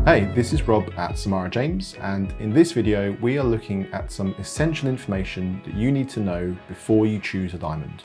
Hey, this is Rob at Samara James, and in this video we are looking at some essential information that you need to know before you choose a diamond.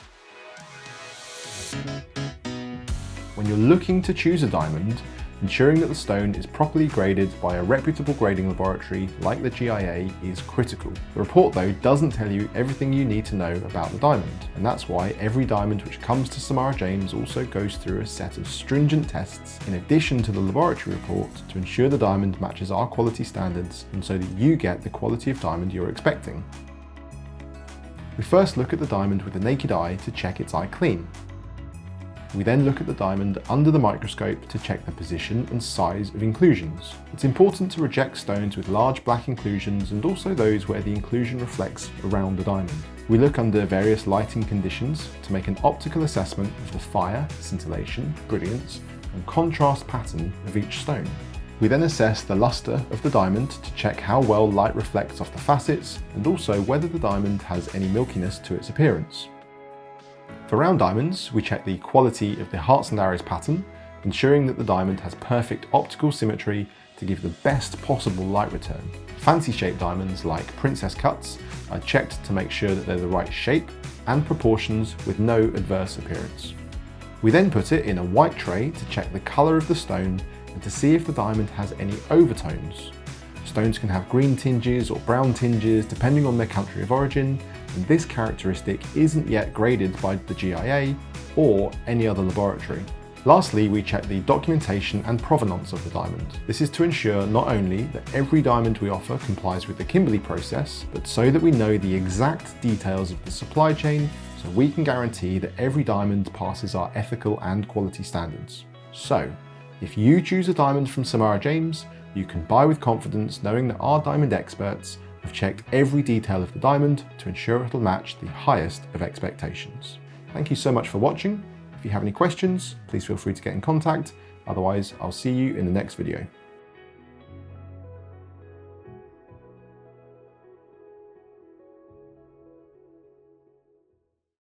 When you're looking to choose a diamond, ensuring that the stone is properly graded by a reputable grading laboratory like the GIA is critical. The report though doesn't tell you everything you need to know about the diamond, and that's why every diamond which comes to Samara James also goes through a set of stringent tests in addition to the laboratory report to ensure the diamond matches our quality standards and so that you get the quality of diamond you're expecting. We first look at the diamond with the naked eye to check its eye clean. We then look at the diamond under the microscope to check the position and size of inclusions. It's important to reject stones with large black inclusions and also those where the inclusion reflects around the diamond. We look under various lighting conditions to make an optical assessment of the fire, scintillation, brilliance, and contrast pattern of each stone. We then assess the luster of the diamond to check how well light reflects off the facets and also whether the diamond has any milkiness to its appearance. For round diamonds, we check the quality of the hearts and arrows pattern, ensuring that the diamond has perfect optical symmetry to give the best possible light return. Fancy shaped diamonds like princess cuts are checked to make sure that they're the right shape and proportions with no adverse appearance. We then put it in a white tray to check the colour of the stone and to see if the diamond has any overtones. Stones can have green tinges or brown tinges depending on their country of origin, and this characteristic isn't yet graded by the GIA or any other laboratory. Lastly, we check the documentation and provenance of the diamond. This is to ensure not only that every diamond we offer complies with the Kimberley process, but so that we know the exact details of the supply chain so we can guarantee that every diamond passes our ethical and quality standards. So, if you choose a diamond from Samara James, you can buy with confidence knowing that our diamond experts have checked every detail of the diamond to ensure it'll match the highest of expectations. Thank you so much for watching. If you have any questions, please feel free to get in contact. Otherwise, I'll see you in the next video.